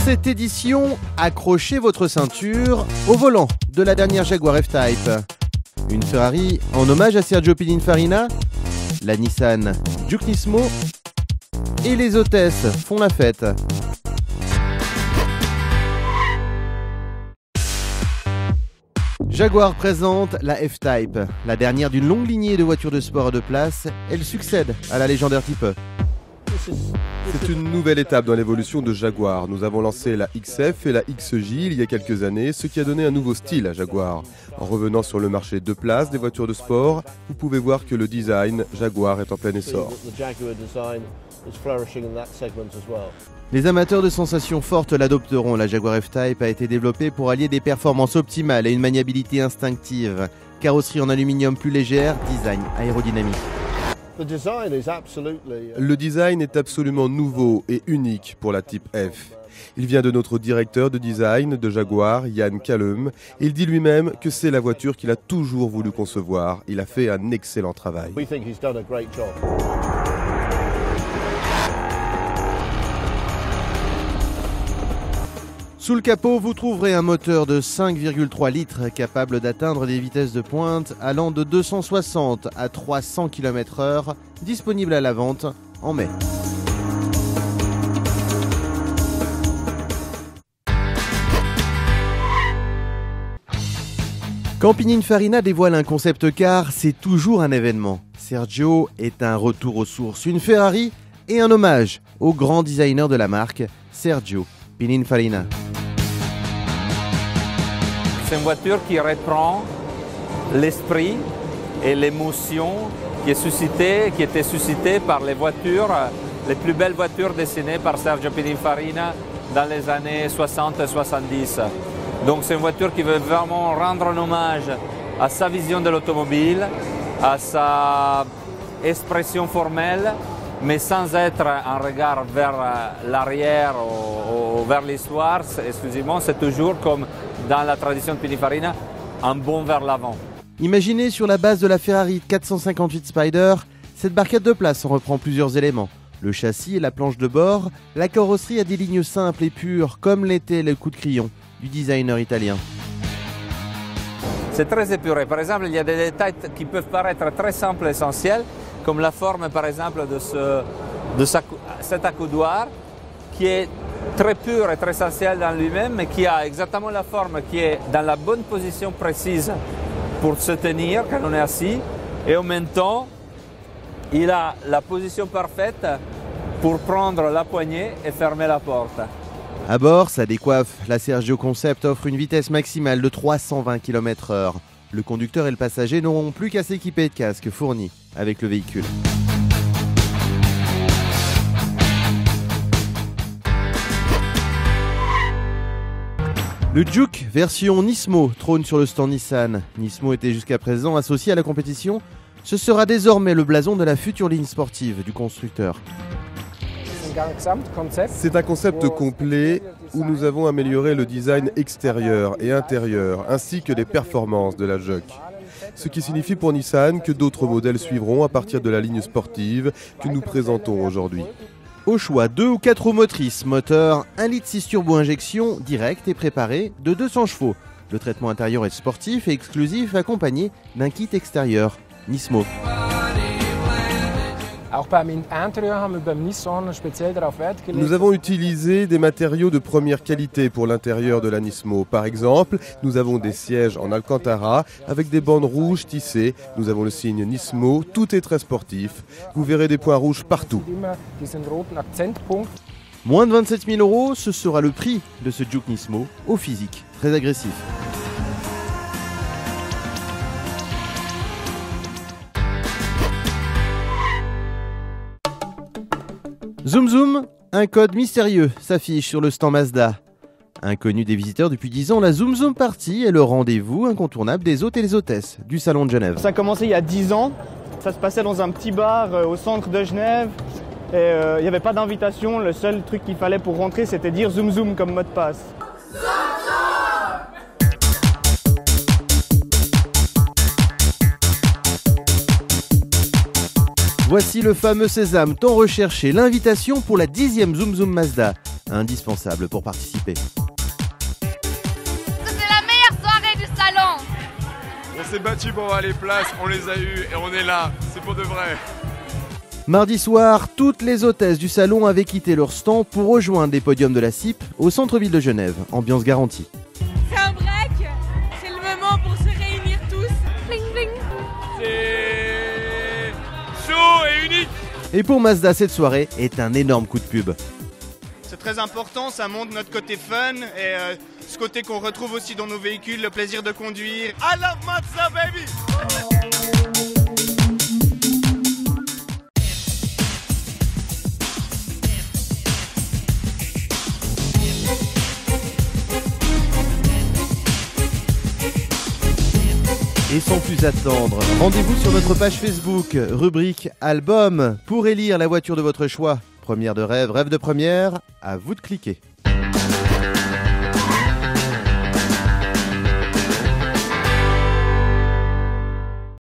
cette édition, accrochez votre ceinture au volant de la dernière Jaguar F-Type. Une Ferrari en hommage à Sergio Pininfarina, la Nissan Juke Nismo et les hôtesses font la fête. Jaguar présente la F-Type, la dernière d'une longue lignée de voitures de sport de place. Elle succède à la légendaire Type E. C'est une nouvelle étape dans l'évolution de Jaguar. Nous avons lancé la XF et la XJ il y a quelques années, ce qui a donné un nouveau style à Jaguar. En revenant sur le marché de place des voitures de sport, vous pouvez voir que le design Jaguar est en plein essor. Les amateurs de sensations fortes l'adopteront. La Jaguar F-Type a été développée pour allier des performances optimales et une maniabilité instinctive. Carrosserie en aluminium plus légère, design aérodynamique. Le design est absolument nouveau et unique pour la Type F. Il vient de notre directeur de design de Jaguar, Yann Callum. Il dit lui-même que c'est la voiture qu'il a toujours voulu concevoir. Il a fait un excellent travail. Sous le capot, vous trouverez un moteur de 5,3 litres capable d'atteindre des vitesses de pointe allant de 260 à 300 km/h, disponible à la vente en mai. Quand Pininfarina dévoile un concept car, c'est toujours un événement. Sergio est un retour aux sources, une Ferrari et un hommage au grand designer de la marque, Sergio Pininfarina. C'est une voiture qui reprend l'esprit et l'émotion qui était suscitée par les plus belles voitures dessinées par Sergio Pininfarina dans les années 60 et 70. Donc c'est une voiture qui veut vraiment rendre un hommage à sa vision de l'automobile, à sa expression formelle, mais sans être un regard vers l'arrière ou vers l'histoire exclusivement. C'est toujours comme dans la tradition de Pininfarina, un bond vers l'avant. Imaginez sur la base de la Ferrari 458 Spider, cette barquette de place en reprend plusieurs éléments. Le châssis et la planche de bord, la carrosserie a des lignes simples et pures, comme l'était le coup de crayon du designer italien. C'est très épuré. Par exemple, il y a des détails qui peuvent paraître très simples et essentiels, comme la forme par exemple de cet accoudoir, qui est très pur et très essentiel dans lui-même, mais qui a exactement la forme qui est dans la bonne position précise pour se tenir quand on est assis, et en même temps, il a la position parfaite pour prendre la poignée et fermer la porte. À bord, ça décoiffe. La Sergio Concept offre une vitesse maximale de 320 km/h. Le conducteur et le passager n'auront plus qu'à s'équiper de casques fournis avec le véhicule. Le Juke version Nismo trône sur le stand Nissan. Nismo était jusqu'à présent associé à la compétition. Ce sera désormais le blason de la future ligne sportive du constructeur. C'est un concept complet où nous avons amélioré le design extérieur et intérieur, ainsi que les performances de la Juke. Ce qui signifie pour Nissan que d'autres modèles suivront à partir de la ligne sportive que nous présentons aujourd'hui. Au choix, 2 ou 4 roues motrices, moteur 1,6 litre turbo-injection direct et préparé de 200 chevaux. Le traitement intérieur est sportif et exclusif, accompagné d'un kit extérieur Nismo. Nous avons utilisé des matériaux de première qualité pour l'intérieur de la Nismo. Par exemple, nous avons des sièges en Alcantara avec des bandes rouges tissées. Nous avons le signe Nismo, tout est très sportif. Vous verrez des points rouges partout. Moins de 27 000 €, ce sera le prix de ce Juke Nismo au physique très agressif. Zoom Zoom, un code mystérieux s'affiche sur le stand Mazda. Inconnue des visiteurs depuis 10 ans, la Zoom Zoom Party est le rendez-vous incontournable des hôtes et les hôtesses du Salon de Genève. Ça a commencé il y a 10 ans, ça se passait dans un petit bar au centre de Genève. Et il n'y avait pas d'invitation, le seul truc qu'il fallait pour rentrer c'était dire Zoom Zoom comme mot de passe. Voici le fameux sésame tant recherché, l'invitation pour la 10e Zoom Zoom Mazda. indispensable pour participer. C'est la meilleure soirée du salon. On s'est battu pour avoir les places, on les a eues et on est là, c'est pour de vrai. Mardi soir, toutes les hôtesses du salon avaient quitté leur stand pour rejoindre les podiums de la CIP au centre-ville de Genève. Ambiance garantie. C'est un break, c'est le moment pour se réunir tous. Bling bling. C'est chaud et unique. Et pour Mazda, cette soirée est un énorme coup de pub. C'est très important, ça montre notre côté fun et ce côté qu'on retrouve aussi dans nos véhicules, le plaisir de conduire. I love Mazda, baby. Et sans plus attendre, rendez-vous sur notre page Facebook, rubrique Album, pour élire la voiture de votre choix. Première de rêve, rêve de première, à vous de cliquer.